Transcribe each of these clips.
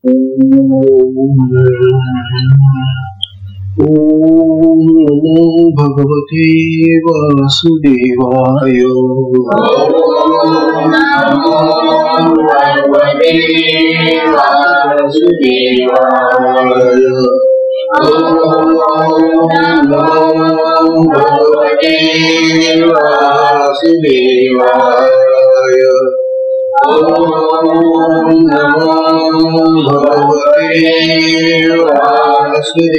ओम नमो भगवते वासुदेवाय। ओम नमो भगवते वासुदेवाय। ओम नमो भगवते वासुदेवाय। ओम नमो भगवते वासुदेवाय।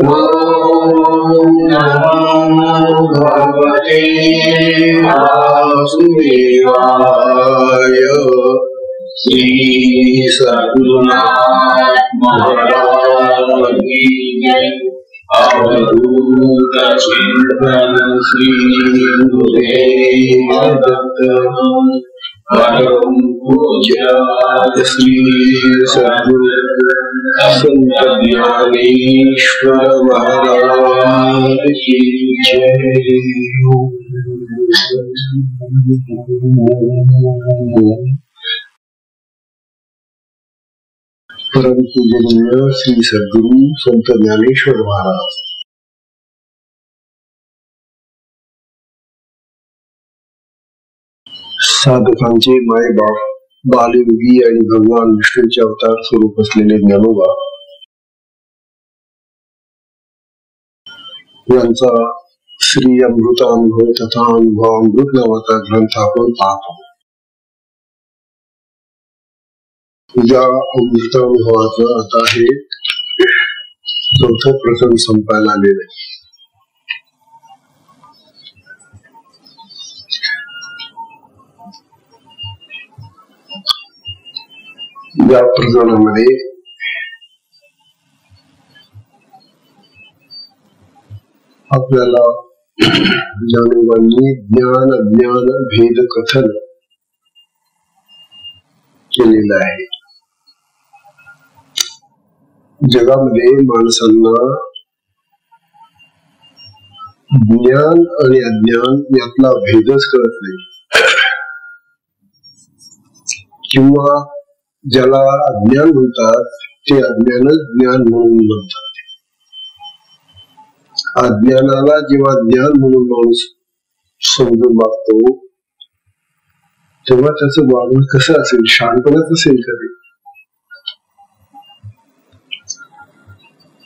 ओम नमो भगवते वासुदेवाय। श्री सद्गुरुनाथ महाराज की जय। अवधूत चिंतन श्री गुरुदेव दत्त। परम पूज्य श्री सद्गुरु संत ज्ञानेश्वर महाराज की जय। परम पूजनीय श्री सद्गुरु संत ज्ञानेश्वर महाराज। साधकांचे मायबाप बालयोगी आणि भगवान विष्णूचे अवतार स्वरूप असलेले ज्ञानोबा यांचा श्री अमृतानुभव तथा अनुभव अमृत नावाचा ग्रंथ आपण पाहतो। या अमृतानुभवाचं आता हे चौथं प्रकरण संपायला आलेलं आहे। या प्रकरणामध्ये आपल्याला ज्ञानोबांनी ज्ञान अज्ञान भेद कथन केलेलं आहे। जगामध्ये माणसांना ज्ञान आणि अज्ञान यातला भेदच कळत नाही, किंवा ज्याला अज्ञान म्हणतात ते अज्ञानच ज्ञान म्हणून म्हणतात। अज्ञानाला जेव्हा ज्ञान म्हणून माणूस समजून वागतो तेव्हा त्याचं वागणं कसं असेल, शहाणपणाच असेल कधी।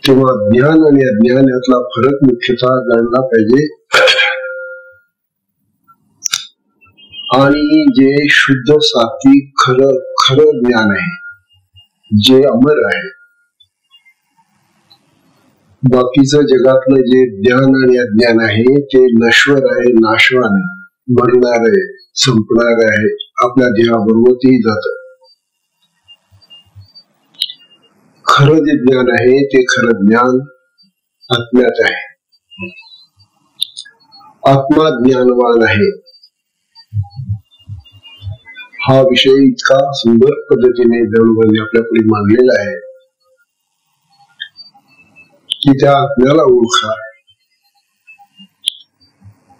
तेव्हा ज्ञान आणि अज्ञान यातला फरक मुख्यतः जाणला पाहिजे। आणि जे शुद्ध सात्विक खरं ज्ञान आहे, जे अमर आहे, बाकीचं जगातलं जे ज्ञान आणि अज्ञान आहे ते नश्वर आहे, नाशवान आहे, मरणार आहे, संपणार आहे, आपल्या देहाबरोबर तेही जात। खरं जे ज्ञान आहे ते खरं ज्ञान आत्म्यात आहे। आत्मा ज्ञानवान आहे। हा विषय इतका सुंदर पद्धतीने ज्ञानोबांनी आपल्यापुढे मांडलेला आहे की त्या आत्म्याला ओळखा।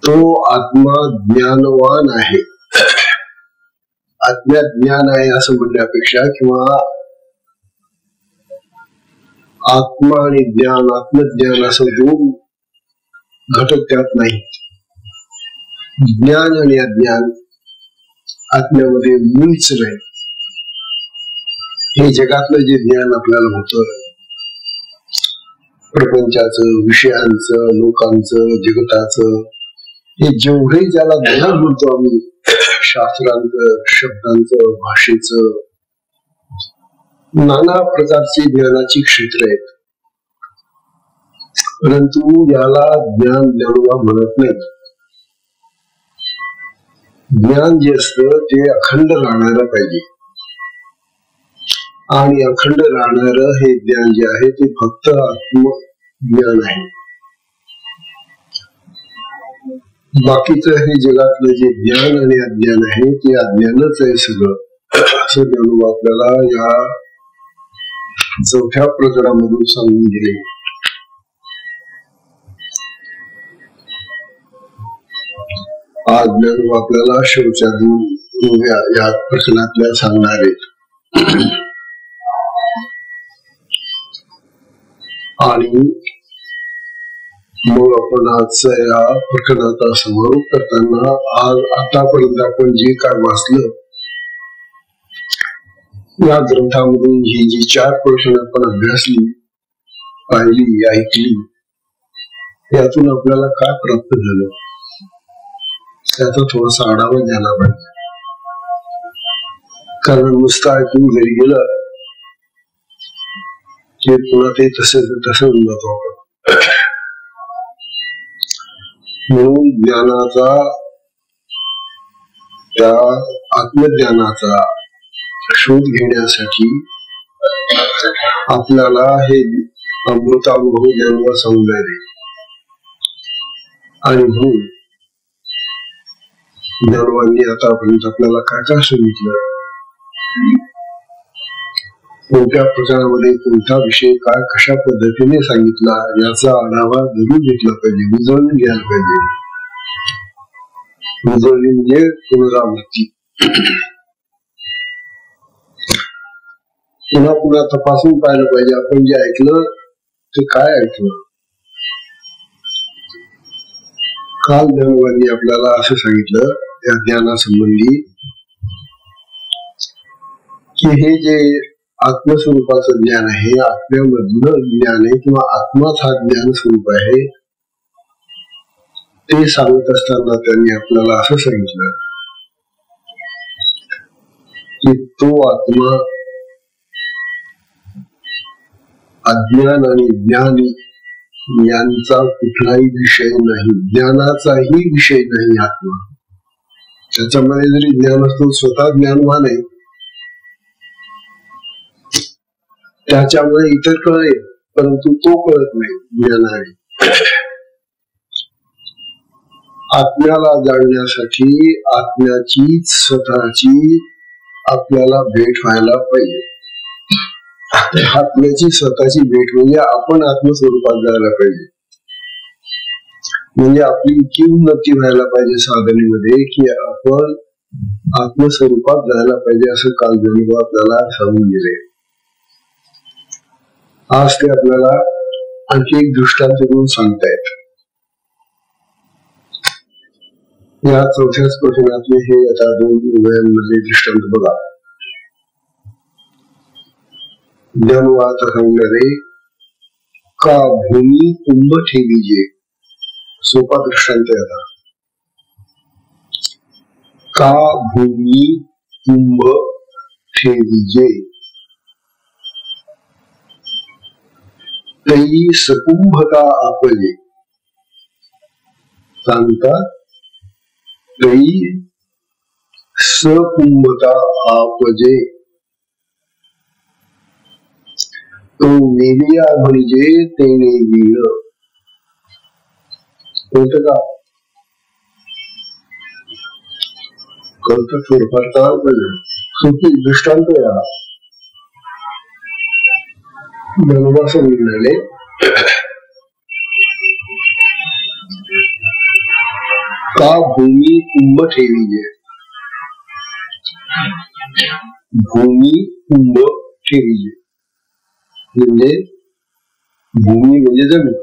तो आत्मा ज्ञानवान आहे। आत्म्यात ज्ञान आहे असं म्हणण्यापेक्षा, किंवा आत्मा आणि ज्ञान, आत्मज्ञान असं दोन घटक त्यात नाही। ज्ञान आणि अज्ञान आत्म्यामध्ये मुळीच नाही। हे जगातलं जे ज्ञान आपल्याला होतं, प्रपंचाचं, विषयांचं, लोकांचं, जगताचं, हे जेवढे ज्याला ज्ञान म्हणतो आम्ही, शास्त्रांचं, शब्दांचं, भाषेचं, नाना प्रकारची ज्ञानाची क्षेत्र आहेत, परंतु याला ज्ञान ज्ञानोबा म्हणत नाही। ज्ञान जे असतं ते अखंड राहणारं पाहिजे, आणि अखंड राहणार हे ज्ञान जे आहे ते फक्त आत्मज्ञान आहे। बाकीचं हे जगातलं जे ज्ञान आणि अज्ञान आहे ते अज्ञानच आहे सगळं, असं ज्ञानोबा आपल्याला या चौथ्या प्रकरणामधून सांगून दिले। आज ज्ञानोबा आपल्याला शौचादी या प्रकरणातल्या सांगणार आहेत। आणि मग आपण आजच्या या प्रकरणाचा समारोप करताना आज आतापर्यंत आपण जे काय वाचलं या ग्रंथामधून ही जी 4 प्रश्न आपण अभ्यासली, पाहिली, ऐकली, यातून आपल्याला काय प्राप्त झालं त्याचा थोडासा आढावा घ्यायला पाहिजे. कारण नुसतं ऐकून घरी गेलं की पुन्हा ते तसं होऊन जातो. म्हणून ज्ञानाचा, त्या आत्मज्ञानाचा शोध घेण्यासाठी आपल्याला हे अमृतानुभव ज्ञानवा सौंदर्य आणि म्हणून ज्ञानवांनी आतापर्यंत आपल्याला काय काय सांगितलं, कोणत्या प्रकारामध्ये कोणता विषय काय कशा पद्धतीने सांगितला याचा आढावा जरूर घेतला पाहिजे, उजळून घ्यायला पाहिजे. उजळणी म्हणजे पुनरावृत्ती, पुन्हा पुन्हा तपासून पाहिलं पाहिजे आपण जे ऐकलं ते काय ऐकलं. काल ज्ञानवांनी आपल्याला असं सांगितलं त्या ज्ञानासंबंधी की हे जे आत्मस्वरूपाचं ज्ञान आहे, आत्म्यामधलं ज्ञान आहे किंवा आत्माच हा ज्ञान स्वरूप आहे, ते सांगत असताना त्यांनी आपल्याला असं सांगितलं की तो आत्मा अज्ञान आणि ज्ञान यांचा कुठलाही विषय नाही, ज्ञानाचाही विषय नाही आत्मा. त्याच्यामध्ये जरी ज्ञान असतो, स्वतः ज्ञानवान आहे, त्याच्यामुळे इतर कळेल परंतु तो कळत नाही. ज्ञानाने आत्म्याला जाणण्यासाठी आत्म्याचीच स्वतःची आपल्याला भेट व्हायला पाहिजे. आत्म्याची स्वतःची भेट म्हणजे आपण आत्मस्वरूपात जायला पाहिजे. म्हणजे आपली इतकी उन्नती व्हायला पाहिजे साधनेमध्ये की आपण आत्मस्वरूपात जायला पाहिजे, असं काल ज्ञानोबा आपल्याला सांगून गेले. आज ते आपल्याला आणखी एक दृष्टांत देऊन सांगतायत. या 4थ्या प्रश्नातले हे आता 2 उभयांमधले दृष्टांत बघा. ज्ञानोबा आता सांगणारे का भूमी कुंभ ठेवीजे, सोपा दृष्टांत आहे. आता का भूमी कुंभ ठेवीजे तई सकुंभता आपले, सांगतात तई सकुंभता आपजे, तो वेलिया म्हणजे तेने वीळ. कळतं का? कळतं? थोडंफार कळायला पाहिजे. सुखी दृष्टांत या ज्ञानोबा सांगितलेले का भूमी कुंभ ठेवीजे. भूमी कुंभ ठेवीजे म्हणजे भूमी म्हणजे जमीन,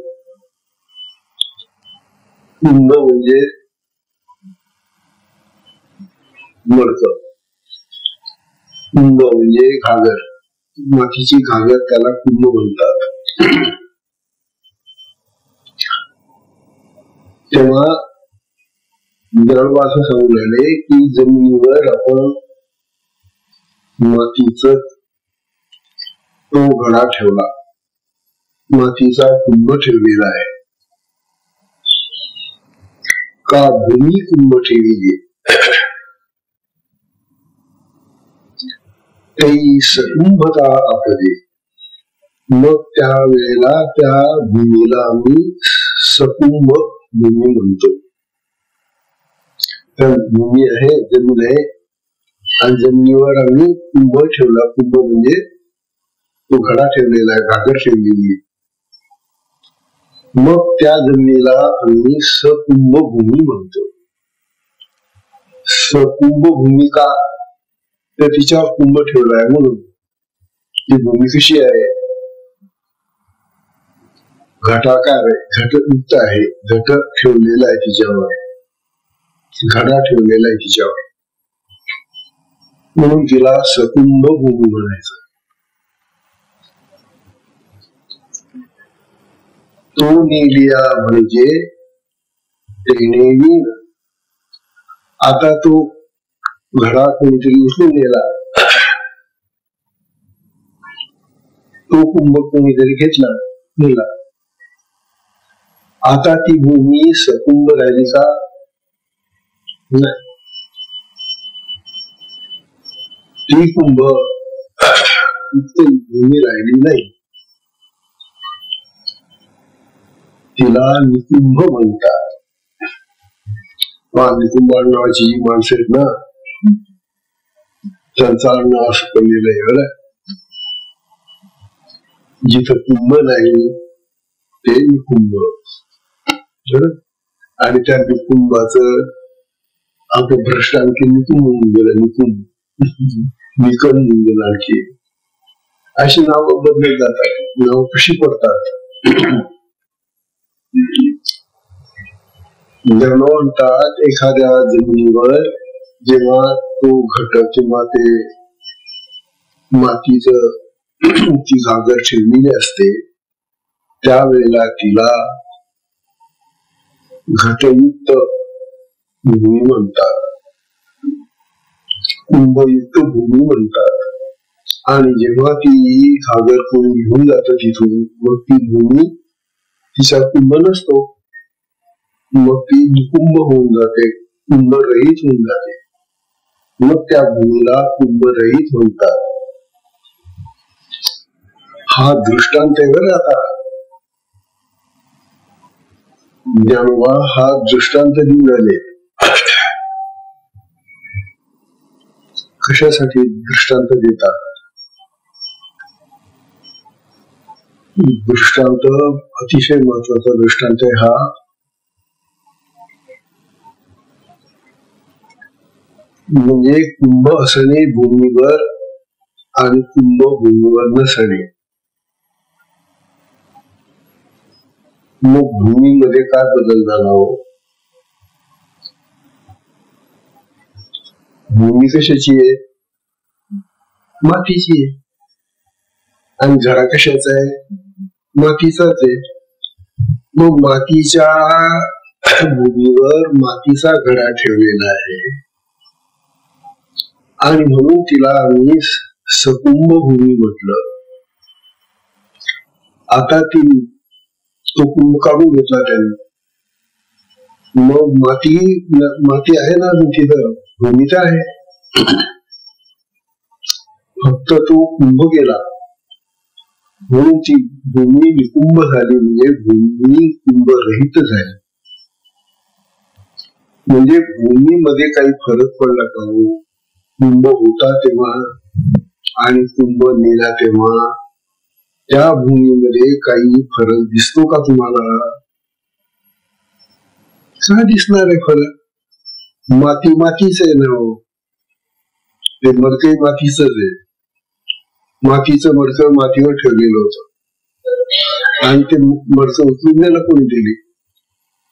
कुंभ म्हणजे मडकं, कुंभ म्हणजे घागर, मातीची घागर, त्याला कुंभ म्हणतात. तेव्हा ज्ञानोबा असं सांगून राहिले की जमिनीवर आपण मातीचा तो घडा ठेवला, मातीचा कुंभ ठेवलेला आहे. का भूमी कुंभ ठेवली तई सकुंभता आपले, मग त्यावेळेला त्या भूमीला आम्ही सकुंभ भूमी म्हणतो. तर भूमी आहे, जमीन आहे, आणि जमिनीवर आम्ही कुंभ ठेवला. कुंभ म्हणजे तो घडा ठेवलेला आहे, घागर ठेवलेली आहे. मग त्या जमिनीला आम्ही सकुंभ भूमी म्हणतो. सकुंभ भूमी का? तर तिच्यावर कुंभ ठेवलाय म्हणून. ती भूमी कशी आहे? घटाकार आहे, घटयुक्त आहे, घट ठेवलेला आहे तिच्यावर, घडा ठेवलेला आहे तिच्यावर, म्हणून तिला सकुंभ भूमी म्हणायचं. तो नेलिया म्हणजे तेने वीण. आता तो घडा कोणीतरी उचलून नेला, तो कुंभ कोणीतरी घेतला नेला. आता ती भूमी सकुंभ राहिली का? नाही. ती कुंभ भूमी राहिली नाही. तिला निकुंभ म्हणतात. निकुंभ नावाची जी माणसं आहेत ना, त्यांचा नाव असं पडलेलं आहे बरं. जिथं कुंभ नाही ते निकुंभ. आणि त्या निकुंभाचं आपलं भ्रष्ट आणखी निकुंभ होऊन गेलं. निकम होऊन गेलं आणखी. अशी नावं बदलली जातात. नाव कशी पडतात? म्हणतात एखाद्या जमिनीवर जेव्हा तो घट किंवा ते मातीच ती घागर ठेवलेली असते, त्यावेळेला तिला घटयुक्त भूमी म्हणतात, कुंभयुक्त भूमी म्हणतात. आणि जेव्हा ती घागर कोणी घेऊन जात तिथून, मग ती भूमी तिचा कुंभ नसतो, मग ती निकुंभ होऊन जाते, कुंभरहित होऊन जाते. मग त्या भूमीला कुंभरहित म्हणतात. हा दृष्टांत आहे बरं. आता ज्ञानोबा हा दृष्टांत देऊन आले. कशासाठी दृष्टांत देतात? दृष्टांत अतिशय महत्वाचा दृष्टांत आहे हा. म्हणजे कुंभ असणे भूमीवर आणि कुंभ भूमीवर नसणे. मग भूमीमध्ये काय बदल झाला हो? भूमी कशाची आहे? मातीची आहे. आणि घडा कशाचा आहे? मातीचाच आहे. मग मातीच्या भूमीवर मातीचा घडा ठेवलेला आहे आणि म्हणून तिला आम्ही सकुंभ भूमी म्हटलं. आता तो कुंभ काढून घेतला त्यांनी. मग माती आहे ना तिथं, भूमी तर आहे, फक्त तो कुंभ गेला म्हणून ती भूमी निकुंभ झाली. म्हणजे भूमी कुंभरहित झाली. म्हणजे भूमीमध्ये काही फरक पडला का हो? कुंभ होता तेव्हा आणि कुंभ नेला तेव्हा त्या भूमीमध्ये काही फरक दिसतो का तुम्हाला? काय दिसणार आहे फरक? मातीच आहे ना, ते मडकं मातीच आहे. मातीचं मडकं मातीवर ठेवलेलं होतं आणि ते मडकं उचलून द्यायला कोणी दिली.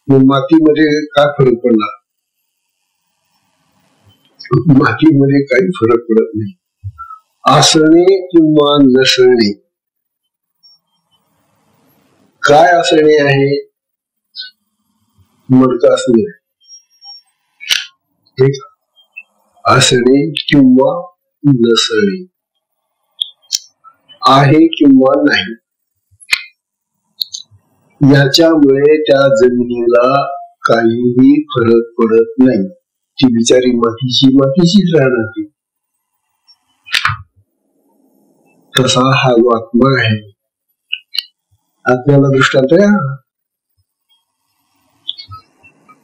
मग मातीमध्ये काय फरक पडला? मातीमध्ये काही फरक पडत नाही. असणे किंवा नसणे. काय असणे आहे? मडकं असणे. असणे किंवा नसणे, आहे किंवा नाही. याच्यामुळे त्या जमिनीला काहीही फरक पडत नाही. ती बिचारी मातीचीच राहणार ती. तसा हा जो आत्मा आहे, आत्म्याला दृष्टांत आहे.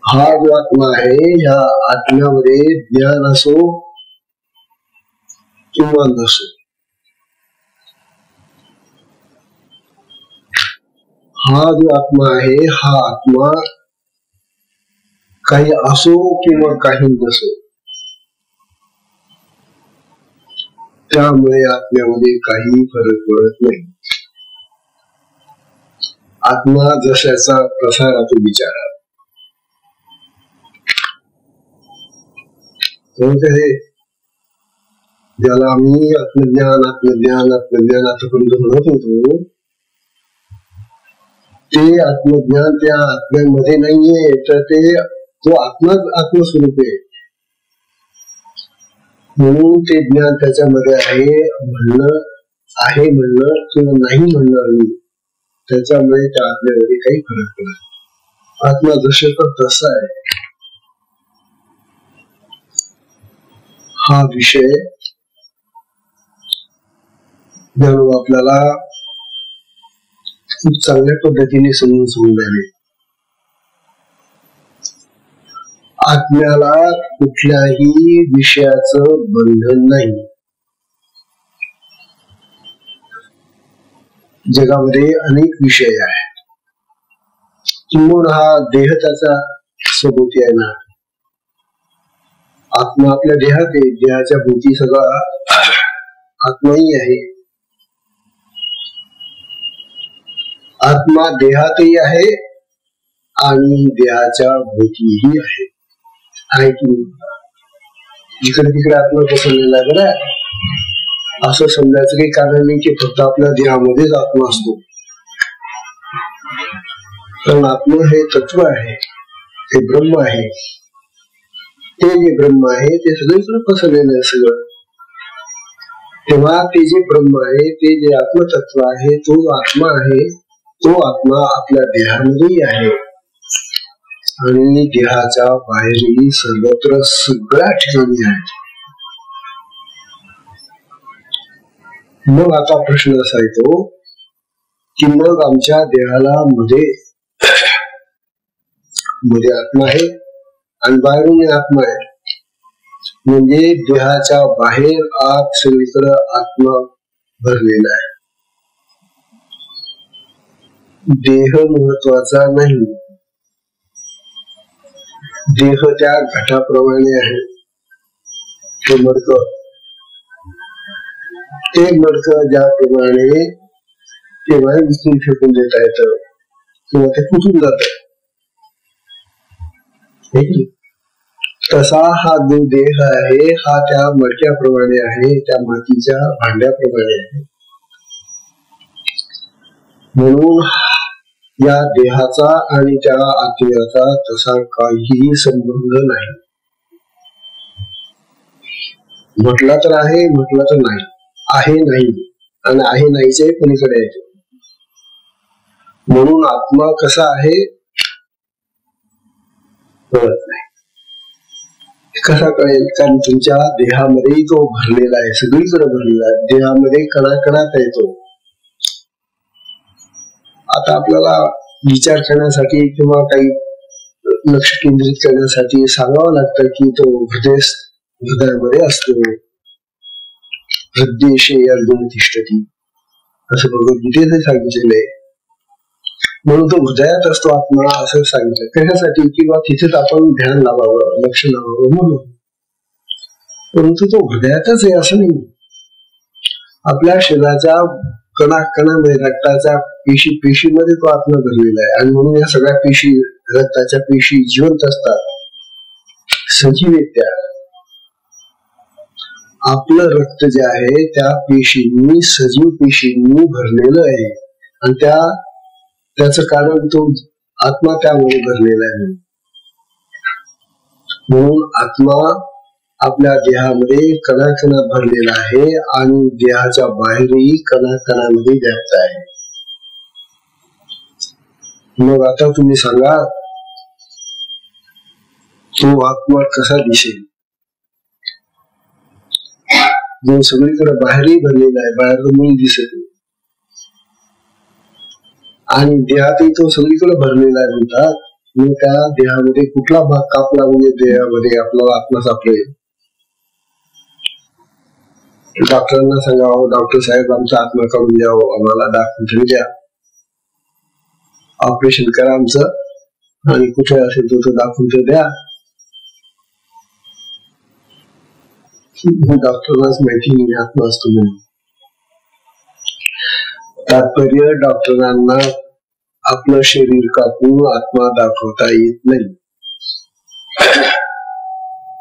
हा जो आत्मा आहे, ह्या आत्म्यामध्ये ज्ञान असो किंवा नसो, हा जो आत्मा आहे, हा आत्मा काही असो किंवा काही नसो, त्यामुळे आत्म्यामध्ये काही फरक पडत नाही. आत्मा जशाचा प्रसाराचा विचार हे ज्याला आम्ही आत्मज्ञान आत्मज्ञान आत्मज्ञान आतापर्यंत म्हणत होतो, ते आत्मज्ञान त्या आत्म्यामध्ये नाहीये, तर तो आत्माच आत्मस्वरूप आहे. म्हणून ते ज्ञान त्याच्यामध्ये आहे म्हणणं किंवा नाही म्हणणं, त्याच्यामुळे त्या आत्म्यामध्ये काही फरक पडत. आत्मा जसा तसा आहे. हा विषय जणू आपल्याला खूप चांगल्या पद्धतीने समजून द्यावे. आत्म्याला कुठल्याही विषयाचं बंधन नाही. जगामध्ये अनेक विषय आहेत, किंवा हा देह त्याचा सोबती आहे ना. आत्मा आपल्या देहात आहे, देहाच्या भोवती सगळा आत्माही आहे. आत्मा देहातही आहे आणि देहाच्या भोवतीही आहे. की जिकडे तिकडे आत्मा पसरलेला आहे बरं. असं समजायचं काही कारण नाही की फक्त आपल्या देहामध्येच आत्मा असतो. कारण आत्मा हे तत्व आहे, ते ब्रह्म आहे. ते जे ब्रह्म आहे ते सगळीकडे पसरलेलं आहे सगळं. तेव्हा ते जे ब्रह्म आहे, ते जे आत्मतत्व आहे, तो आत्मा आहे. तो आत्मा आपल्या देहामध्येही आहे आणि देहाच्या बाहेरही सर्वत्र सगळ्या ठिकाणी आहे. मग आता प्रश्न असा येतो की मग आमच्या देहाला मध्ये आत्मा आहे आणि बाहेरून आत्मा आहे. म्हणजे देहाच्या बाहेर आत सगळीकडे आत्मा भरलेला आहे. देह महत्वाचा नाही. देह त्या घटाप्रमाणे आहे. ते मडकं ज्याप्रमाणे तेव्हा विसरून फेकून देता येतं किंवा ते फुटून जात, तसा हा जो देह आहे हा त्या मडक्याप्रमाणे आहे, त्या मातीच्या भांड्याप्रमाणे आहे. म्हणून या देहाचा आणि त्या आत्म्याचा तसा काहीही संबंध नाही. म्हटला तर आहे, म्हटला तर नाही. आहे नाही आणि आहे नाहीचे पलीकडे आहे. म्हणून आत्मा कसा आहे कळत नाही. कसा कळेल? कारण तुमच्या देहामध्ये तो भरलेला आहे, सगळीकडे भरलेला आहे. देहामध्ये कणाकणात येतो. आता आपल्याला विचार करण्यासाठी किंवा काही लक्ष केंद्रित करण्यासाठी सांगावं लागतं की तो हृदयामध्ये असतो. हृदयेशे अर्जुन तिष्ठती असं भगवद्गीतेत सांगितलेलं आहे. म्हणून तो हृदयात असतो आत्मा असं सांगितलं. कशासाठी? किंवा तिथेच आपण ध्यान लावावं, लक्ष लावावं म्हणून. परंतु तो हृदयातच आहे असं नाही. आपल्या शरीराच्या कणाकणामध्ये रक्ताच्या पेशीमध्ये तो आत्मा भरलेला आहे. आणि म्हणून या सगळ्या पेशी, रक्ताच्या पेशी जिवंत असतात, सजीव आहेत त्या. आपलं रक्त जे आहे त्या पेशींनी, सजीव पेशींनी भरलेलं आहे आणि त्याच कारण तो आत्मा त्यामुळे भरलेला आहे. म्हणून आत्मा आपल्या देहामध्ये कणाकणात भरलेला आहे आणि देहाच्या बाहेरही कणाकणामध्ये व्याप्त आहे. मग आता तुम्ही सांगा, तो आत्मा कसा दिसेल? जो सगळीकडे बाहेरही भरलेला आहे, बाहेर मुळी दिसत नाही आणि देहातही तो सगळीकडे भरलेला आहे म्हणतात. मग त्या देहामध्ये कुठला भाग कापला म्हणजे देहामध्ये आपल्याला आत्मा सापडेल? डॉक्टरांना सांगावं, डॉक्टर साहेब आमचा आत्मा काढून द्यावं, आम्हाला दाखवून तरी द्या, ऑपरेशन करा आमचं आणि कुठे असेल तो दाखवून तर द्या. डॉक्टरलाच माहिती नाही आत्मा असतो म्हणून. तात्पर्य डॉक्टरांना आपलं शरीर कापून आत्मा दाखवता येत नाही.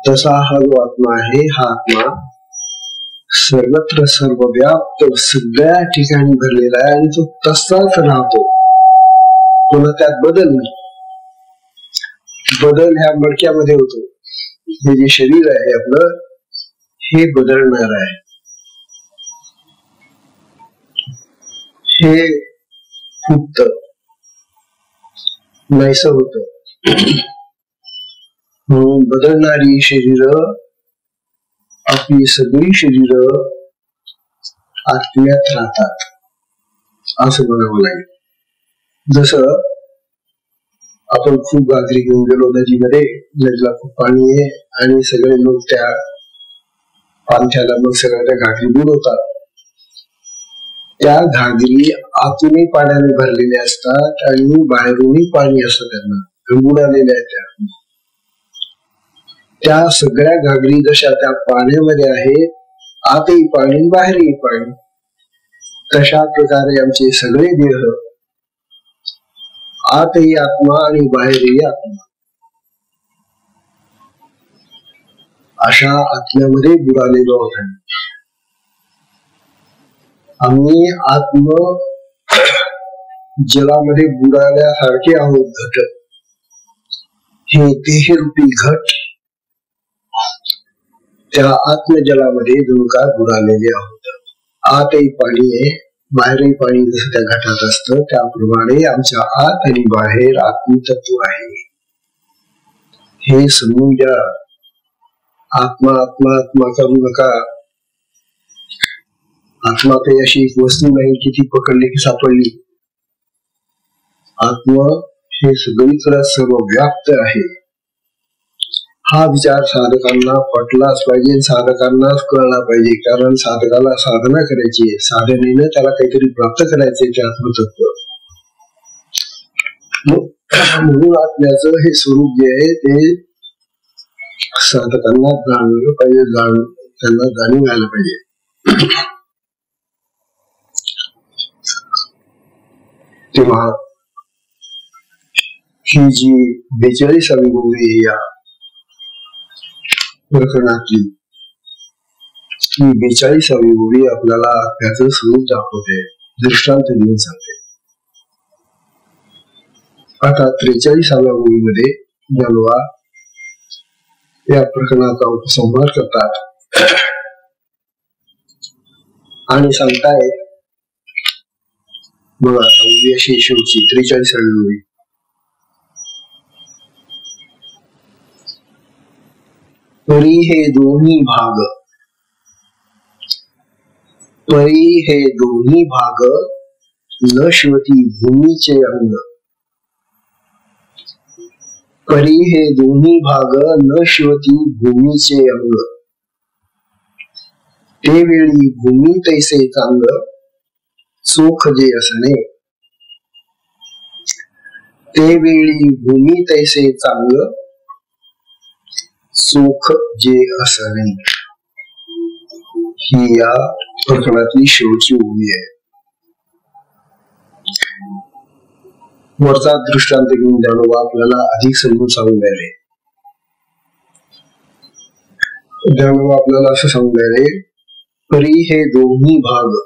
तसा हा जो आत्मा आहे, हा आत्मा सर्वत्र सर्वव्याप्त सगळ्या ठिकाणी भरलेला आहे आणि तो तसाच राहतो. पुन्हा त्यात बदल नाही. बदल ह्या मडक्यामध्ये होतो. हे जे शरीर आहे आपलं, हे बदलणार आहे. हे फुटत, नाहीस होत. म्हणून बदलणारी शरीर, आपली सगळी शरीर आत्म्यात राहतात असं म्हणावं लागेल. जसं आपण खूप घागरी घेऊन गेलो नदीमध्ये, नदीला खूप पाणी आहे आणि सगळे लोक त्या पाणथ्याला मग सगळ्या त्या घागरी बुडवतात. त्या घागरी आतूनही पाण्याने भरलेल्या असतात आणि बाहेरूनही पाणी असतं, त्यांना बुडालेल्या आहेत. त्या सगळ्या घागरी जशा त्या पाण्यामध्ये आहे, आतही पाणी बाहेरही पाणी, तशा प्रकारे आमचे सगळे देह आतही आत्मा आणि बाहेरही आत्मा, अशा आत्म्यामध्ये बुडालेलो आहोत. आम्ही आत्म जलामध्ये बुडाल्यासारखे आहोत. घट, हे देहरूपी घट त्या आत्मजलामध्ये जणू काय बुडालेले आहोत. आतही पाणी आहे, बाहेरही पाणी जसं त्या घटात असतं, त्याप्रमाणे आमच्या आत आणि बाहेर आत्मतत्व आहे. हे समजून घ्या. आत्मा आत्मा आत्मा करू नका. आत्मा काही अशी एक वस्तू नाही की ती पकडली की सापडली. आत्मा हे सगळीकडे सर्व व्याप्त आहे. हा विचार साधकांना पटलाच पाहिजे, साधकांनाच कळला पाहिजे. कारण साधकाला साधना करायची आहे, साधनेनं त्याला काहीतरी प्राप्त करायचंय ते आत्मतत्व. म्हणून आत्म्याचं हे स्वरूप जे आहे ते साधकांना जाणलं पाहिजे, त्यांना जाणीव व्हायला पाहिजे. तेव्हा ही जी 42वी ओवी या प्रकरणातली, ही 42वी ओवी आपल्याला त्याचं स्वरूप दाखवते, दृष्टांत देऊन सांगते. आता 43व्या ओवीमध्ये ज्ञानोबा या प्रकरणाचा उपसंहार करतात आणि सांगतायत. मग आता ओवी अशी शेवटची 43वी ओवी. परी हे दोन्ही भाग, परी हे दोन्ही भाग नश्वती भूमीचे अंग. परी हे दोन्ही भाग नश्वती भूमीचे अंग. ते वेळी भूमी तैसे चांग, चोख जे असणे. ते वेळी भूमी तैसे चांग, सुख जे असणे. ही या प्रकरणातली शेवटची ओवी आहे. वरचा दृष्टांत घेऊन ज्ञानोबा आपल्याला अधिक समजून सांगून राहिले. ज्ञानोबा आपल्याला असं सांगून राहिले, परी हे दोन्ही भाग,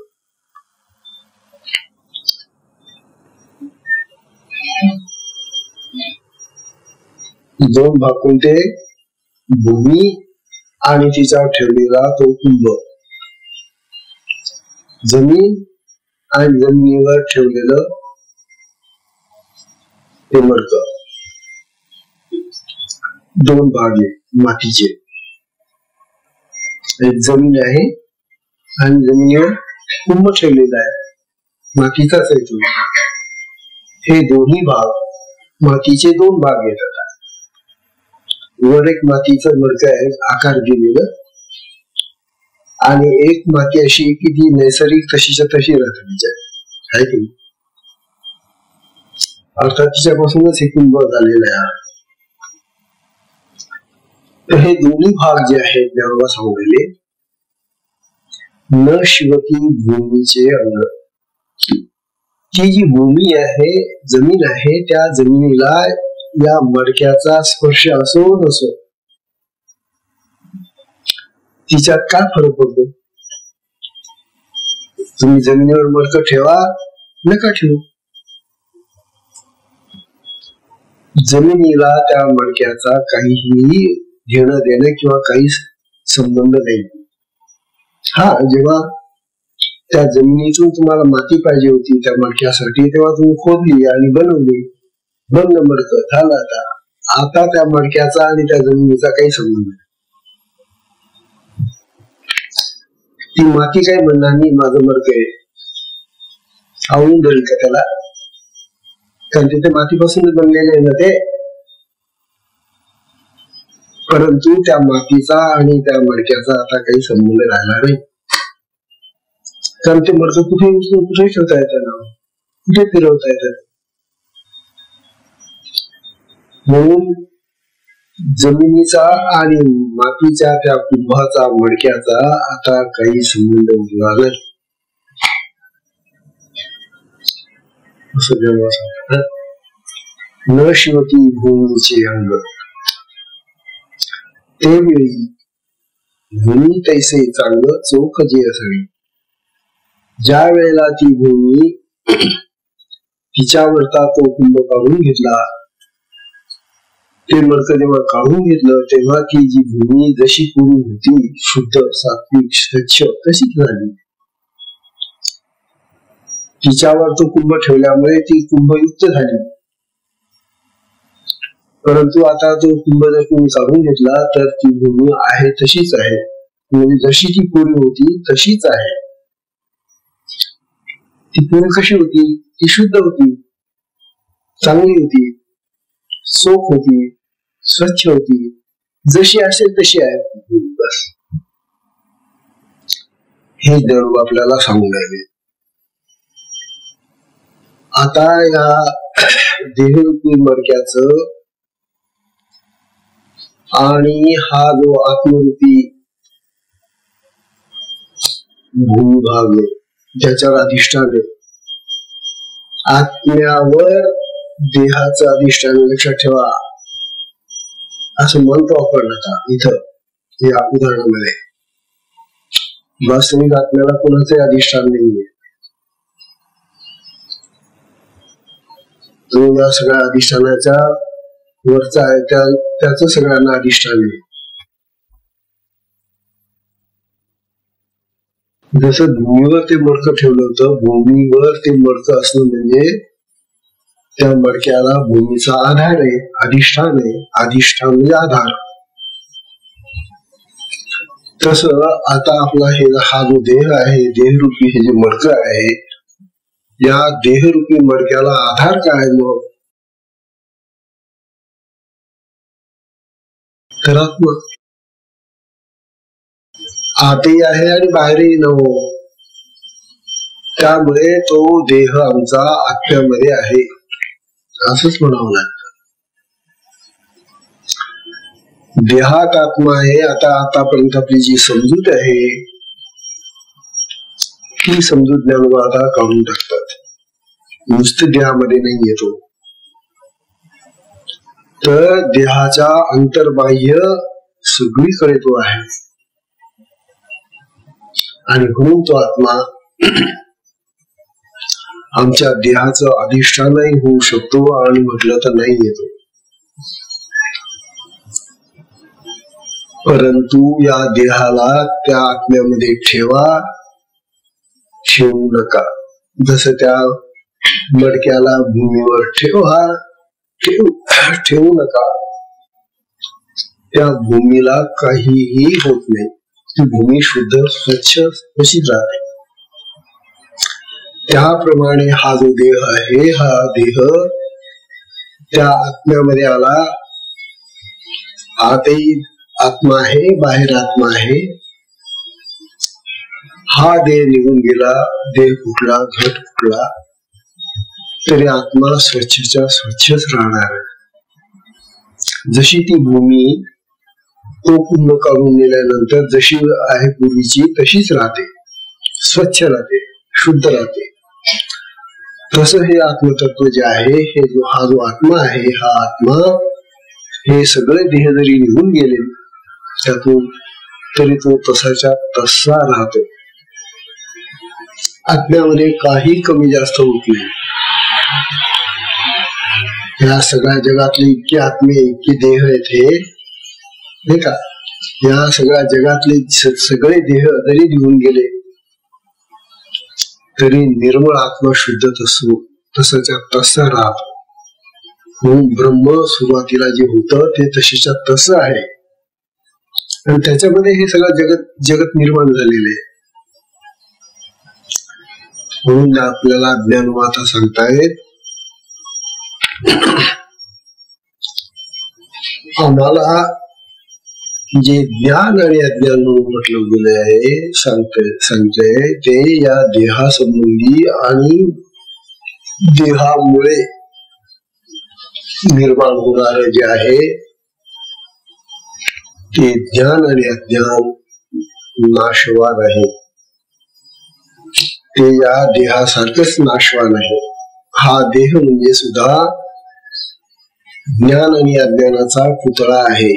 दोन भाग कोणते? भूमी आणि तिच्यावर ठेवलेला तो कुंभ, जमीन आणि जमिनीवर ठेवलेलं ते मडकं. दोन भाग आहे मातीचे. एक जमीन आहे आणि जमिनीवर कुंभ ठेवलेला आहे, मातीचाच आहे तो. हे दोन्ही भाग मातीचे दोन भाग येतात. वर एक मातीचं मडकं आहे आकार दिलेलं, आणि एक माती अशी की ती नैसर्गिक तशीच्या तशी राहते तिच्यात, आहे की अर्थात तिच्यापासूनच हे कुंभ झालेलं आहे. तर हे दोन्ही भाग जे आहेत ज्ञानोबा सांगलेले, न शिवती भूमीचे अंग. ती जी भूमी आहे, जमीन आहे, त्या जमिनीला या मडक्याचा स्पर्श असो नसो, तिच्यात काय फरक पडतो? तुम्ही जमिनीवर मडकं ठेवा, नका ठेवू, जमिनीला त्या मडक्याचा काहीही घेणं देणं किंवा काही संबंध नाही. हा, जेव्हा त्या जमिनीतून तुम्हाला माती पाहिजे होती त्या मडक्यासाठी, तेव्हा तुम्ही खोदली आणि बनवली, बनलं मडकं, झालं. आता त्या मडक्याचा आणि त्या जमिनीचा काही संबंध नाही. ती माती काय म्हणणार नाही माझं मडकं आहे, आवळून धरेल का त्याला? कारण तिथे मातीपासूनच बनलेले आहे ना ते. परंतु त्या मातीचा आणि त्या मडक्याचा आता काही संबंध राहिला नाही, कारण ते मडकं कुठे उचलून कुठे ठेवता येतं ना, कुठे फिरवता येतं. म्हणून जमिनीचा आणि मातीच्या त्या कुंभाचा मडक्याचा आता काही संबंध उरला नाही, असं जेव्हा सांगतात. न शिवती भूमीचे अंग, तेवेळी भूमी तैसे चांग चोख जे असावी. ज्या वेळेला ती भूमी तिच्यावरचा तो कुंभ काढून घेतला, ते मडकं जेव्हा काढून घेतलं, तेव्हा ती जी भूमी जशी पूर्वी होती, शुद्ध, सात्विक, स्वच्छ, तशीच झाली. तिच्यावर तो कुंभ ठेवल्यामुळे ती कुंभयुक्त झाली. परंतु आता तो कुंभ जर तुम्ही काढून घेतला तर ती भूमी आहे तशीच आहे, म्हणजे जशी ती पूर्वी होती तशीच आहे. ती पूर्वी कशी होती? ती शुद्ध होती, चांगली होती, सोख होती, स्वच्छ होती, जशी असेल तशी आहे. बस हे देव आपल्याला सांगून राहिले. आता या देहरूपी मडक्याचं आणि हा जो आत्मरूपी भूभाग आहे, ज्याच्यावर अधिष्ठान आहे, आत्म्यावर देहाचं अधिष्ठान, लक्षात ठेवा, असं मंत्र वापरलं इथं या उदाहरणामध्ये. वास्तविक आत्म्याला कोणाचे अधिष्ठान नाहीये. तो या सगळ्या अधिष्ठानाच्या वरचा आहे, त्याच सगळ्यांना अधिष्ठान आहे. जसं भूमीवर ते मडकं ठेवलं होतं, भूमीवर ते मडकं असणं म्हणजे त्या मडक्याला भूमीचा आधार आहे, अधिष्ठान आहे. अधिष्ठान म्हणजे आधार. तस आता आपला हा जो देह आहे, देहरूपी हे जे मडकं आहे, या देहरूपी मडक्याला आधार काय मग? तर आत्मा. आतही आहे आणि बाहेरही नव्हो. त्यामुळे तो देह आमचा आत्म्यामध्ये आहे, असंच म्हणावं लागतं. देहात आत्मा आहे. आतापर्यंत आपली जी समजूत आहे, ही समजूत ज्ञानोबा आता काढून टाकतात. नुसतं देहामध्ये नाही येतो, तर देहाच्या अंतर्बाह्य सगळीकडे तो आहे. आणि म्हणून तो आत्मा आमच्या देहाचं अधिष्ठानही होऊ शकतो आणि म्हटलं तर नाही येतो. परंतु या देहाला त्या आत्म्यामध्ये ठेवू नका. जसं त्या मडक्याला भूमीवर ठेवू नका. त्या भूमीला काहीही होत नाही, ती भूमी शुद्ध स्वच्छ तशीच राहते. त्याप्रमाणे हा जो देह आहे, हा देह त्या आत्म्यामध्ये आला. आतही आत्मा आहे, बाहेर आत्मा आहे. हा देह निघून गेला, देह फुटला, घट फुटला, तरी आत्मा स्वच्छच्या स्वच्छच राहणार. जशी ती भूमी तो कुंभ काढून नेल्यानंतर जशी आहे पूर्वीची तशीच राहते. स्वच्छ राहते, शुद्ध राहते. तसं हे आत्मतत्व जे आहे, हा जो आत्मा आहे, हा आत्मा हे सगळे देह जरी निघून गेले त्यातून, तरी तो तसाच्या तसा राहतो. आत्म्यामध्ये काही कमी जास्त होत नाही. या सगळ्या जगातले इतके आत्मे, इतके देह आहेत हे, नाही का, या सगळ्या जगातले सगळे देह जरी निघून गेले तरी निर्मळ आत्मा शुद्ध तसाच्या तसा राहतो. म्हणून ब्रह्म सुरुवातीला जे होतं ते तशीच्या तसं आहे आणि त्याच्यामध्ये हे सगळं जगत निर्माण झालेले आहे. म्हणून आपल्याला ज्ञानमाता सांगतायत, आम्हाला जे ज्ञान आणि अज्ञान म्हणून म्हटलं गेलं आहे, सांगते ते या देहासंबंधी आणि देहामुळे निर्माण होणार जे आहे ते ज्ञान आणि अज्ञान नाशवान आहे. ते या देहासारखंच नाशवान आहे. हा देह म्हणजे सुद्धा ज्ञान आणि अज्ञानाचा पुतळा आहे.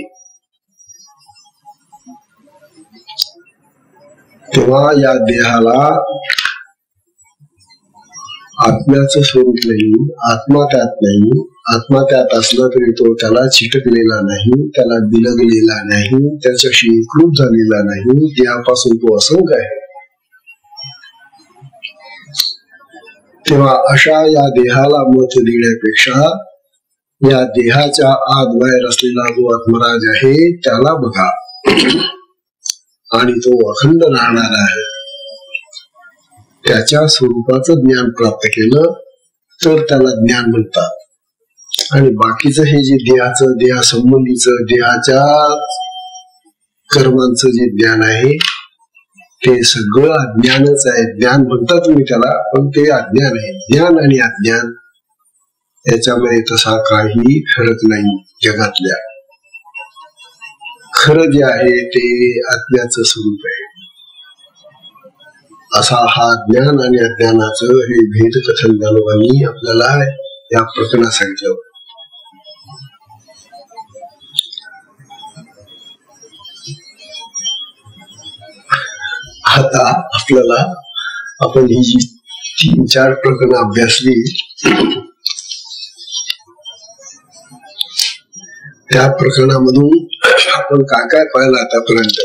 तेव्हा या देहाला आत्म्याचं स्वरूप नाही, आत्मा त्यात नाही. आत्मा त्यात असला तरी तो त्याला चिटकलेला नाही, त्याला बिलगलेला नाही, त्याच्याशी एकरूप झालेला नाही. देहापासून तो असंग आहे. तेव्हा अशा या देहाला मत देण्यापेक्षा या देहाच्या आत बाहेर असलेला जो आत्मराज आहे त्याला बघा आणि तो अखंड राहणार आहे. त्याच्या स्वरूपाचं ज्ञान प्राप्त केलं तर त्याला ज्ञान म्हणतात. आणि बाकीचं हे जे देहाचं, देहासंबंधीचं, देहाच्या कर्मांचं जे ज्ञान आहे ते सगळं अज्ञानच आहे. ज्ञान म्हणता तुम्ही त्याला, पण ते अज्ञान आहे. ज्ञान आणि अज्ञान याच्यामध्ये तसा काही फरक नाही. जगातल्या खरं जे आहे ते आत्म्याचं स्वरूप आहे. असा हा ज्ञान आणि अज्ञानाचं हे भेद कथन ज्ञानोबांनी आपल्याला या प्रकरणात सांगितलं. आता आपल्याला आपण ही जी 3-4 प्रकरणं अभ्यासली त्या प्रकरणामधून आपण काय काय पाहिलं आतापर्यंत.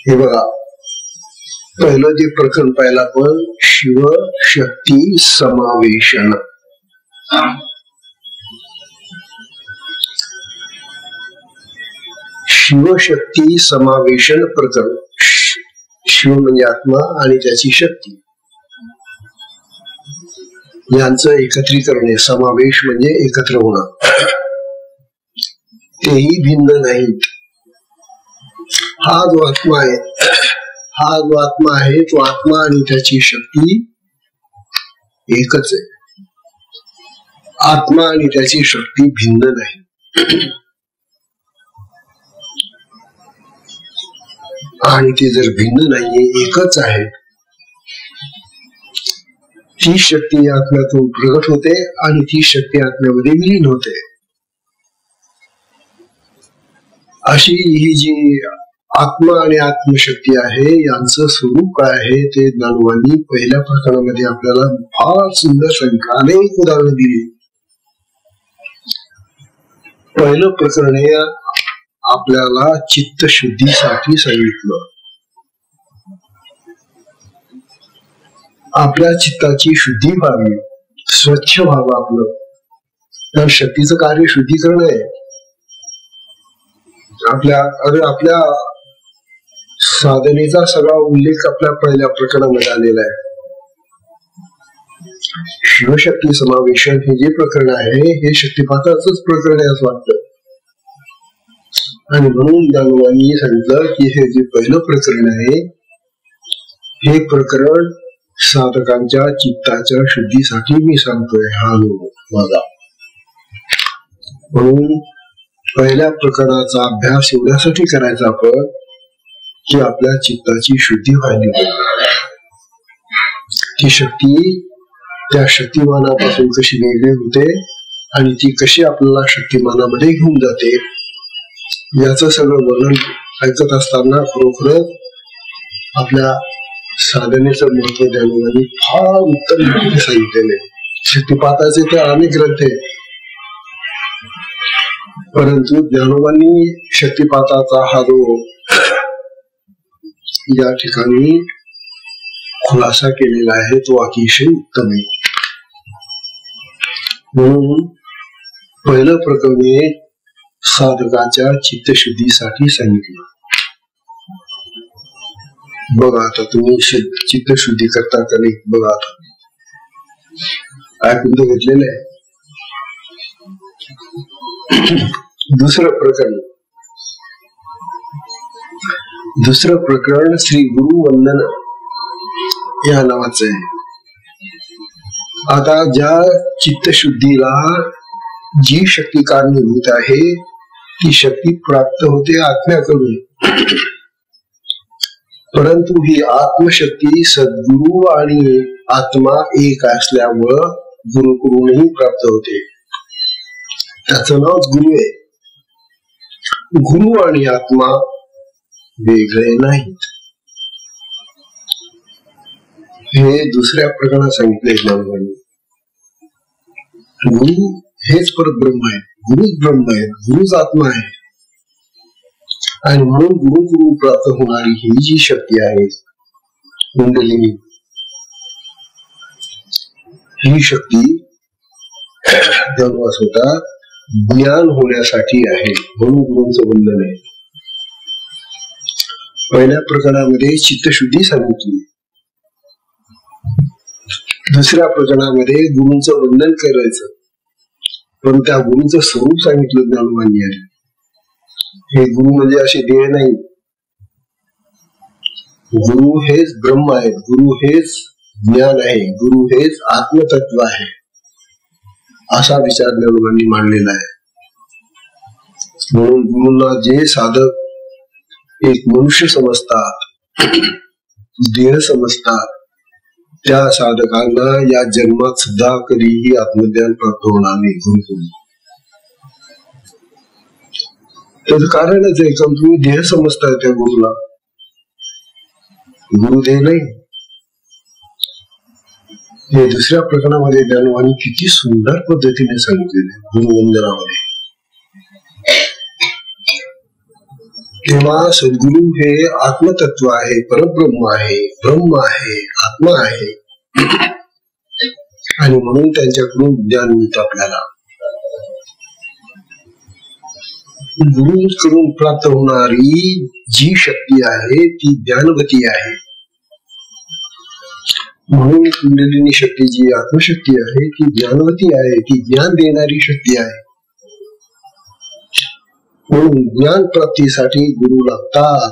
हे बघा, पहिलं जे प्रकरण पाहिलं आपण शिव शक्ती समावेशन. शिवशक्ती समावेशन प्रकरण. शिव म्हणजे आत्मा आणि त्याची शक्ती यांचं एकत्रीकरण आहे. समावेश म्हणजे एकत्र होणं. तेही भिन्न नाहीत. हा जो आत्मा आहे, हा जो आत्मा आहे तो आत्मा आणि त्याची शक्ती एकच आहे. आत्मा आणि त्याची शक्ती भिन्न नाही. आणि ते जर भिन्न नाहीये, एकच आहे. ती शक्ती आत्म्यातून प्रगट होते आणि ती शक्ती आत्म्यामध्ये विलीन होते. अशी ही जी आत्मा आणि आत्मशक्ती आहे यांचं स्वरूप काय आहे ते ज्ञानोबांनी पहिल्या प्रकरणामध्ये आपल्याला फार सुंदर अनेक उदाहरणं दिली. पहिलं प्रकरण हे आपल्याला चित्तशुद्धीसाठी सांगितलं. आपल्या चित्ताची शुद्धी व्हावी, स्वच्छ व्हावं आपलं. तर शक्तीचं कार्य शुद्धीकरण आहे. आपल्या साधनेचा सगळा उल्लेख आपल्या पहिल्या प्रकरणामध्ये आलेला आहे. शिवशक्ती समावेशन हे जे प्रकरण आहे हे शक्तिपाताचंच प्रकरण आहे असं वाटतं. आणि म्हणून ज्ञानोबांनी सांगितलं की हे जे पहिलं प्रकरण आहे हे प्रकरण साधकांच्या चित्ताच्या शुद्धीसाठी मी सांगतोय. हा अनुभव माझा. म्हणून पहिल्या प्रकरणाचा अभ्यास एवढ्यासाठी करायचा आपण की आपल्या चित्ताची शुद्धी व्हायली. ती शक्ती त्या शक्तिमानापासून कशी वेगळी होते आणि ती कशी आपल्याला शक्तिमानामध्ये घेऊन जाते याचं सगळं वर्णन ऐकत असताना खरोखरच आपल्या साधनेचं महत्व ज्ञानोबांनी फार उत्तम रीतीने सांगितलेले. शक्तिपाताचे तर अनेक ग्रंथ आहेत, परंतु ज्ञानोबांनी शक्तिपाताचा हा जो या ठिकाणी खुलासा केलेला आहे तो अतिशय उत्तम आहे. म्हणून पहिलं प्रकरण साधकाच्या चित्तशुद्धीसाठी सांगितलं. बघा आता तुम्ही चित्तशुद्धी करता का नाही बघा. आता ऐकून तर घेतलेलं आहे. दुसरं प्रकरण श्री गुरु वंदन या नावाचं आहे. आता ज्या चित्तशुद्धीला जी शक्ती कारणीभूत आहे ती शक्ती प्राप्त होते आत्म्याकडून, परंतु ही आत्मशक्ती सद्गुरु आणि आत्मा एक असल्यामुळं गुरुकडूनही प्राप्त होते. त्याचं नाव गुरु आहे. गुरु आणि आत्मा वेगळे नाहीत. हे दुसऱ्या प्रकरणात सांगितले ज्ञानोबांनी. गुरु हेच परत ब्रह्म आहे, गुरुच ब्रह्म आहे, गुरुच आत्मा आहे. आणि म्हणून गुरुकडून प्राप्त होणारी ही जी शक्ती आहे कुंडलिनी, ही शक्ती ज्ञानोबा स्वतः ज्ञान होण्यासाठी आहे, म्हणून गुरूंचं वंदन आहे. पहिल्या प्रकरणामध्ये चित्तशुद्धी सांगितली, दुसऱ्या प्रकरणामध्ये गुरूंचं वंदन करायचं, पण त्या गुरूंचं स्वरूप सांगितलं ज्ञानोबांनी आहे. हे गुरु म्हणजे असे देह नाही, गुरु हेच ब्रह्म आहे, गुरु हेच ज्ञान आहे, गुरु हेच आत्मतत्व आहे, असा विचार ज्ञानोबांनी मांडलेला आहे. म्हणून गुरुंना जे साधक एक मनुष्य समजतात, देह समजतात, त्या साधकांना या जन्मात सुद्धा कधीही आत्मज्ञान प्राप्त होणार नाही. गुरुकडून त्याचं कारणच आहे का तुम्ही देह समजताय त्या गुरुला, गुरु देह नाही. हे दुसऱ्या प्रकरणामध्ये ज्ञानोबांनी किती सुंदर पद्धतीने सांगितलेले गुरुवंदनामध्ये. तेव्हा सद्गुरु हे आत्मतत्व आहे, परब्रह्म आहे, ब्रह्म आहे, आत्मा आहे. आणि म्हणून त्यांच्याकडून ज्ञान मिळतं आपल्याला. गुरूंकडून प्राप्त होणारी जी शक्ती आहे ती ज्ञानवती आहे. म्हणून कुंडलिनी शक्ती जी आत्मशक्ती आहे ती ज्ञानवती आहे, ती ज्ञान देणारी शक्ती आहे. म्हणून ज्ञान प्राप्तीसाठी गुरु लागतात,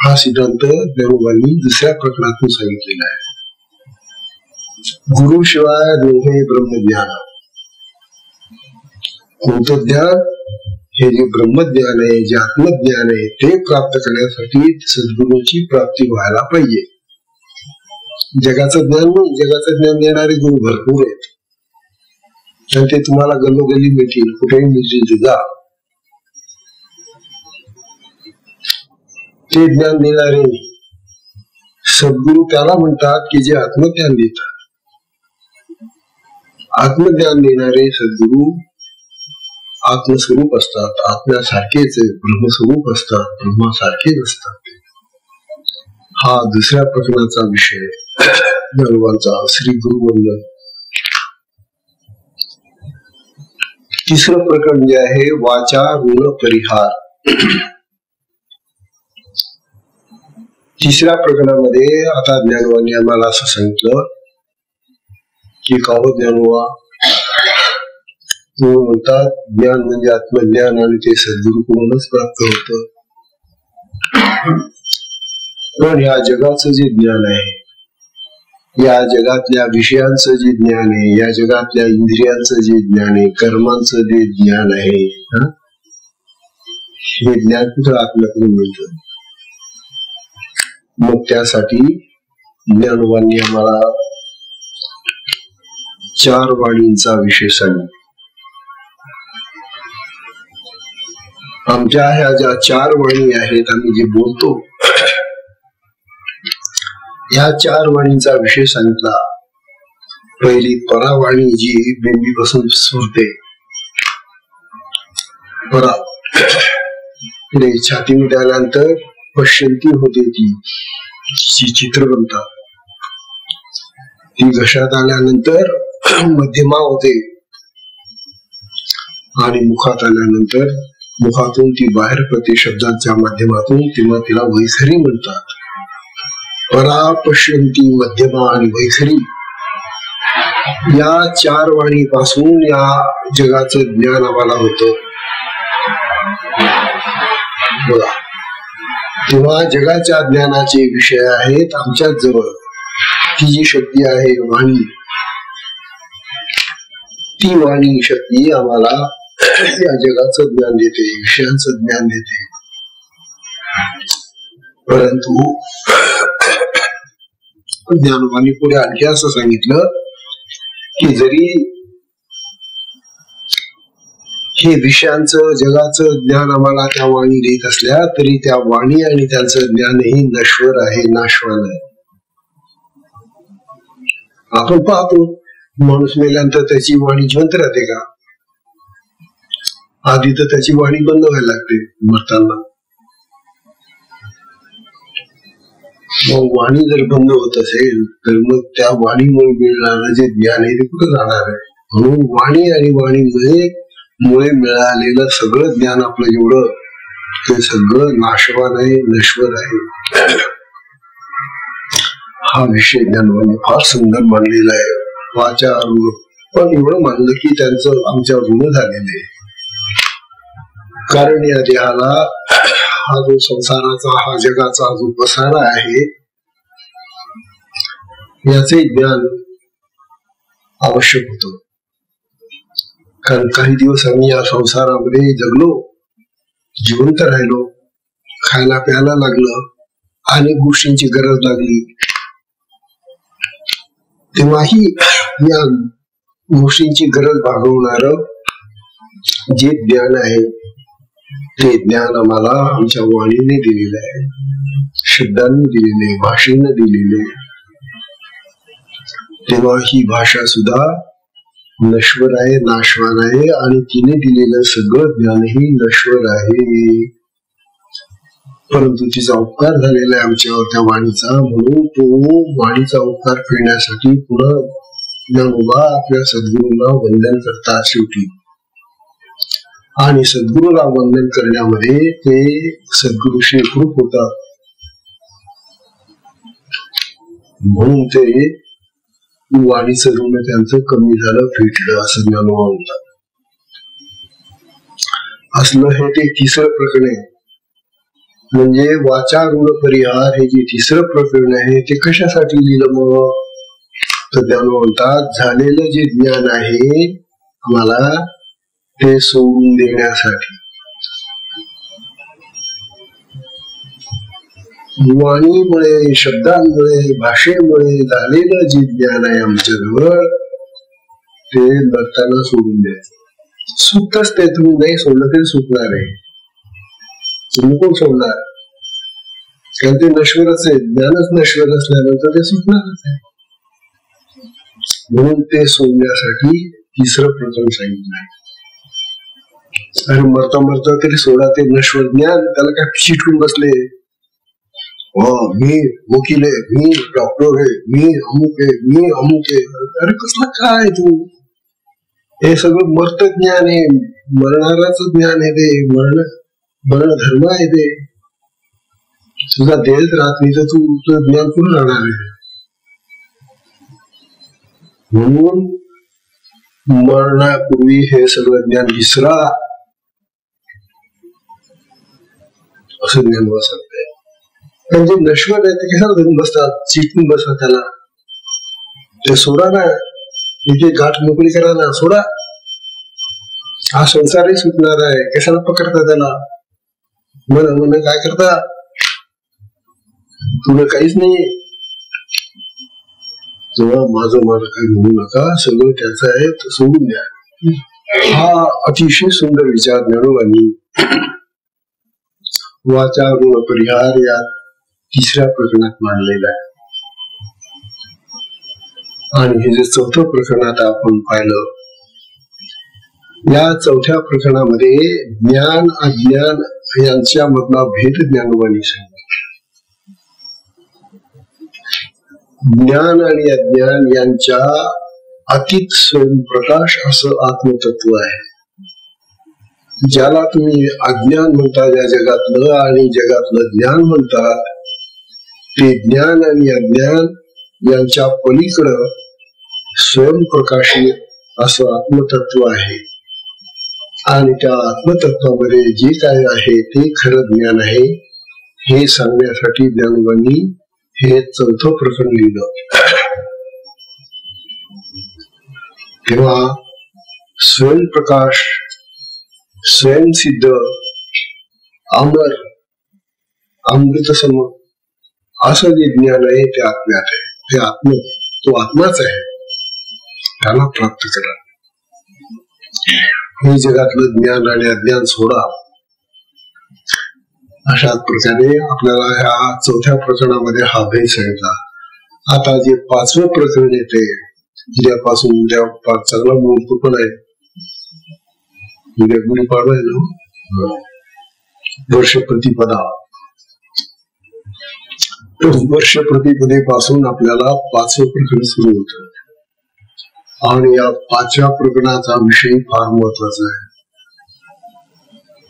हा सिद्धांत ज्ञानोबांनी दुसऱ्या प्रकरणातून सांगितलेला आहे. गुरुशिवाय नव्हे ब्रह्मज्ञान. कोणतं ज्ञान? हे जे ब्रह्मज्ञान आहे, जे आत्मज्ञान आहे, ते प्राप्त करण्यासाठी सद्गुरूंची प्राप्ती व्हायला पाहिजे. जगाचं ज्ञान नाही, जगाचं ज्ञान देणारे गुरु भरपूर आहेत आणि ते तुम्हाला गल्लोगल्ली मिळतील, कुठेही मिळतील. जा ते ज्ञान देणारे सद्गुरु त्याला म्हणतात की जे आत्मज्ञान देतात. आत्मज्ञान देणारे सद्गुरु आत्मस्वरूप असतात, आत्म्यासारखेच ब्रह्मस्वरूप असतात, ब्रह्मासारखेच असतात. हा दुसऱ्या प्रकरणाचा विषय ज्ञानोबांचा श्री गुरुवंदन. तिसरं प्रकरण जे आहे वाचा ऋण परिहार. तिसऱ्या प्रकरणामध्ये आता ज्ञानोबांनी आम्हाला असं सांगितलं की काहो ज्ञानोबा म्हणतात ज्ञान म्हणजे आत्मज्ञान आणि ते सद्गुरूकडूनच प्राप्त होतं. पण ह्या जगाचं जे ज्ञान आहे या जगातल्या विषयांचं जे ज्ञान आहे, या जगातल्या इंद्रियांचं जे ज्ञान आहे, कर्मांचं जे ज्ञान आहे, हे ज्ञान कुठं आपल्याकडून मिळतं. मग त्यासाठी ज्ञानोबांनी आम्हाला 4 वाणींचा विषय सांगितला. आमच्या ह्या ज्या 4 वाणी आहेत, आम्ही जे बोलतो, ह्या 4 वाणींचा विषय सांगितला. पहिली परावाणी जी बिंबीपासून सुरते, परा पुढे छातीमध्ये आल्यानंतर पश्यंती होते, ती चित्र बनतात. ती घशात आल्यानंतर मध्यमा होते आणि मुखात आल्यानंतर मुखातून ती बाहेर पडते शब्दांच्या माध्यमातून, तेव्हा तिला वैखरी म्हणतात. परा, पश्यंती, मध्यमा आणि वैखरी या 4 वाणीपासून या जगाचं ज्ञान आम्हाला होतं. बघा, तेव्हा जगाच्या ज्ञानाचे विषय आहेत आमच्याच जवळ. ती जी शक्ती आहे वाणी, ती वाणी शक्ती आम्हाला या जगाचं ज्ञान देते, विषयांचं ज्ञान देते. परंतु ज्ञानोबांनी पुढे आणखी असं सांगितलं की जरी हे विषयांचं जगाचं ज्ञान आम्हाला त्या वाणी देत असल्या तरी त्या वाणी आणि त्यांचं ज्ञानही नश्वर आहे, नाशवान आहे. आपण पाहतो माणूस मेल्यानंतर त्याची वाणी जिवंत राहते का? आधी तर त्याची वाणी बंद व्हायला लागते मरताना. मग वाणी जर बंद होत असेल तर मग त्या वाणीमुळे मिळणारं जे ज्ञान आहे ते कुठं जाणार आहे? म्हणून वाणी आणि वाणीमुळे मिळालेलं सगळं ज्ञान आपलं जेवढं ते सगळं नाशवान आहे, नश्वर आहे. हा विषय ज्ञानोबांनी फार सुंदर मांडलेला आहे. वाचा पण एवढं मानलं की त्यांचं आमच्यावर ऋण झालेलं आहे. कारण या देहाला हा जो संसाराचा, हा जगाचा जो पसारा आहे, याचे ज्ञान आवश्यक होतं. कारण काही दिवस आम्ही या संसारामध्ये जगलो, जिवंत राहिलो, खायला प्यायला लागलं, अनेक गोष्टींची गरज लागली. तेव्हाही या गोष्टींची गरज भागवणार जे ज्ञान आहे ते ज्ञान आम्हाला आमच्या वाणीने दिलेलं आहे, शब्दांनी दिलेले, भाषेने दिलेले. तेव्हा ही भाषा सुद्धा नश्वर आहे, नाशवान आहे आणि तिने दिलेलं सगळं ज्ञानही नश्वर आहे. परंतु तिचा उपकार झालेला आहे आमच्यावर त्या वाणीचा, म्हणून तो वाणीचा उपकार फेडण्यासाठी पुन्हा ज्ञानोबा आपल्या सद्गुरूंना वंदन करतात शेवटी. आणि सद्गुरूला वंदन करण्यामध्ये ते सद्गुरूशी एकरूप होतात. म्हणून ते वाणीचं ऋण त्यांचं कमी झालं, फेटलं, असं ज्ञानोबा म्हणतात. असलं हे ते 3रं प्रकरण आहे. म्हणजे वाचा ऋण परिहार हे जे 3रं प्रकरण आहे ते कशासाठी लिहिलं मग? तर ज्ञानोबा म्हणतात झालेलं जे ज्ञान आहे आम्हाला ते सोडून देण्यासाठी. वाणीमुळे, शब्दांमुळे, भाषेमुळे झालेलं जे ज्ञान आहे आमच्याजवळ ते बघताना सोडून द्यायचं. सुटतच ते, तुम्ही नाही सोडलं तरी सुटणार आहे. तुम्ही कोण सोडणार? कारण ते नश्वरच आहे. ज्ञानच नश्वर असल्यानंतर ते सुटणारच आहे. म्हणून ते सोडण्यासाठी 3रं प्रकरण सांगितलं आहे. अरे मरता मरता तरी सोडा ते नश्वर ज्ञान. त्याला काय चिटकून बसले, मी वकील आहे, मी डॉक्टर आहे, मी अमुक आहे, मी अमुक आहे. अरे कसलं काय तू? हे सगळं मर्त ज्ञान आहे, मरणाराच ज्ञान आहे ते, मरण धर्म आहे ते. तुझा देहच राहत नाही तर तू तुझं ज्ञान कुठून राहणार आहे? म्हणून मरणापूर्वी हे सगळं ज्ञान विसरा असं ज्ञानोबा सांगताय. म्हणजे नश्वर आहे ते कशाला धरून बसतात, चिटून बसतात त्याला. ते सोडा ना, इथे गाठ मोकळी करा ना, सोडा. हा संसारही सुटणार आहे, कशाला पकडता त्याला? मन काय करता? तुला काहीच नाही. तेव्हा माझं काही म्हणू नका, सगळं त्याचं आहे, सोडून द्या. हा अतिशय सुंदर विचार ज्ञानोबांनी वाचा ऋण परिहार या 3ऱ्या प्रकरणात मांडलेला आहे. आणि हे जे 4थं प्रकरणात आपण पाहिलं, या 4थ्या प्रकरणामध्ये ज्ञान अज्ञान यांच्या मधला भेद ज्ञानोबांनी सांगितला. ज्ञान आणि अज्ञान यांच्या अतीत स्वयंप्रकाश असं आत्मतत्व आहे. ज्याला तुम्ही अज्ञान म्हणता, या जगातलं आणि जगातलं ज्ञान म्हणतात, ते ज्ञान आणि अज्ञान यांच्या पलीकडं स्वयंप्रकाशी असं आत्मतत्व आहे. आणि त्या आत्मतत्वामध्ये जे काय आहे ते खरं ज्ञान आहे, हे सांगण्यासाठी ज्ञानोबांनी हे 4थं प्रकरण लिहिलं. तेव्हा स्वयंप्रकाश, स्वयंसिद्ध, अमर, अमृतसम असं जे ज्ञान आहे ते आत्म्यात आहे. ते तो आत्माच आहे, त्याला प्राप्त करा. हे जगातलं ज्ञान आणि अज्ञान सोडा. अशाच प्रकारे आपल्याला ह्या 4थ्या प्रकरणामध्ये हा भेद सांगितला. आता जे 5वं प्रकरण येते, उद्यापासून, उद्या चांगला मुहूर्त पण आहे, उद्या गुढीपाडवा आहे ना, वर्ष प्रतिपदा. वर्ष प्रतिपदेपासून आपल्याला 5वं प्रकरण सुरू होतं. आणि या 5व्या प्रकरणाचा विषय फार महत्वाचा आहे.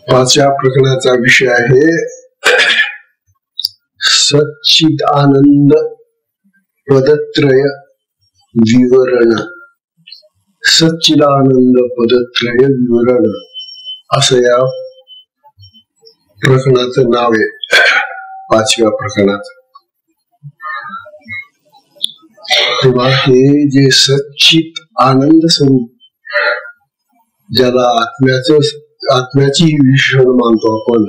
5व्या प्रकरणाचा विषय आहे सच्चिदानंद पदत्रय विवरण. सच्चिदानंद पदत्रय विवरण असं या प्रकरणाचं नाव आहे, 5व्या प्रकरणाचं. तेव्हा हे जे सच्चित आनंद स्वरूप, ज्याला आत्म्याची विशेषण मानतो आपण,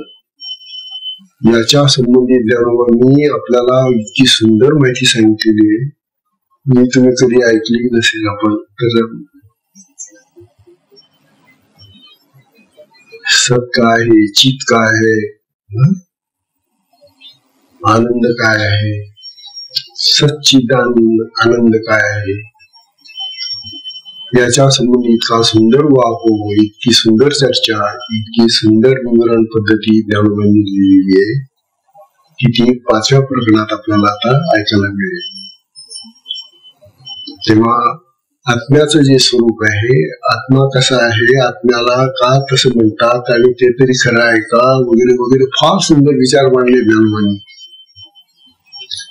याच्या संबंधित ज्ञानोबांनी आपल्याला इतकी सुंदर माहिती सांगितलेली आहे, मी तुम्ही कधी ऐकली नसेल. आपण तर सत काय आहे, चित काय आहे, आनंद काय आहे, सच्चिदानंद आनंद काय आहे, याच्या संबंधी इतका सुंदर वापर, इतकी सुंदर चर्चा, इतकी सुंदर विवरण पद्धती ज्ञानोबांनी लिहिलेली आहे की ती 5व्या प्रकरणात आपल्याला आता ऐकायला मिळेल. तेव्हा आत्म्याचं जे स्वरूप आहे, आत्मा कसा आहे, आत्म्याला का तसं म्हणतात आणि ते तरी खरं आहे का, वगैरे वगैरे फार सुंदर विचार मांडले ज्ञानोबांनी.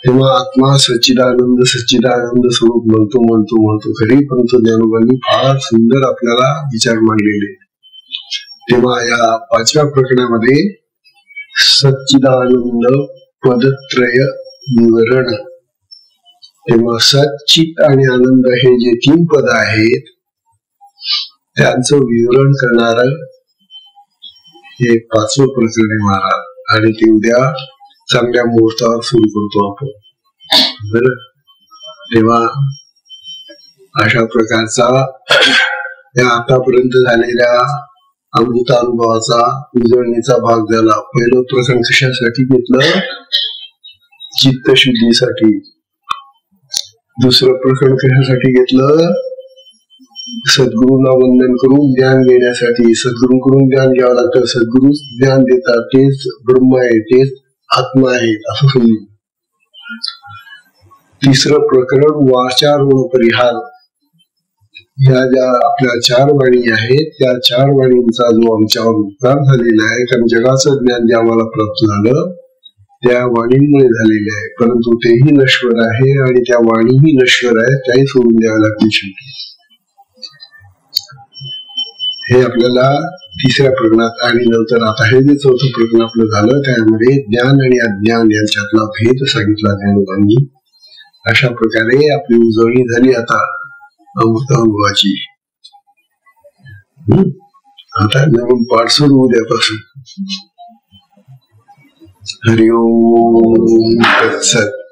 तेव्हा आत्मा सच्चिदानंद स्वरूप म्हणतो खरी, परंतु ज्ञानोबांनी फार सुंदर आपल्याला विचार मांडलेले. तेव्हा या 5व्या प्रकरणामध्ये सच्चिदानंद पदत्रय विवरण. तेव्हा सच्चित आणि आनंद हे जे 3 पद आहेत, त्यांचं विवरण करणार हे 5वं प्रकरण महाराज. आणि ते उद्या चांगल्या मुहूर्तावर सुरू करतो आपण. बरं, तेव्हा अशा प्रकारचा या आतापर्यंत झालेल्या अमृतानुभवाचा उजळणीचा भाग झाला. पहिलं प्रकरण कशासाठी घेतलं? चित्तशुद्धीसाठी. दुसरं प्रकरण कशासाठी घेतलं? सद्गुरूंना वंदन करून ज्ञान घेण्यासाठी. सद्गुरूंकडून ज्ञान घ्यावं लागतं. सद्गुरू ज्ञान देतात, तेच ब्रह्म आहे, तेच आत्मा आहे असं समजून. तिसरं प्रकरण वाचा ऋण परिहार. ह्या ज्या आपल्या 4 वाणी आहेत, त्या 4 वाणींचा जो आमच्यावर उपकार झालेला आहे, कारण जगाचं ज्ञान जे आम्हाला प्राप्त झालं त्या वाणींमुळे झालेले आहे, परंतु तेही नश्वर आहे आणि त्या वाणीही नश्वर आहे, त्याही सोडून द्याव्या लागतील शेवटी. हे आपल्याला 3ऱ्या प्रकरणात. आणि नंतर आता हे जे 4थं प्रकरण आपलं झालं, त्यामध्ये ज्ञान आणि अज्ञान यांच्यातला भेद सांगितला ज्ञानोबांनी. अशा प्रकारे आपली उजळणी झाली आता अमृतानुभवाची. आता नवीन पाठ सुरू उद्यापासून. हरिओम तत्सत.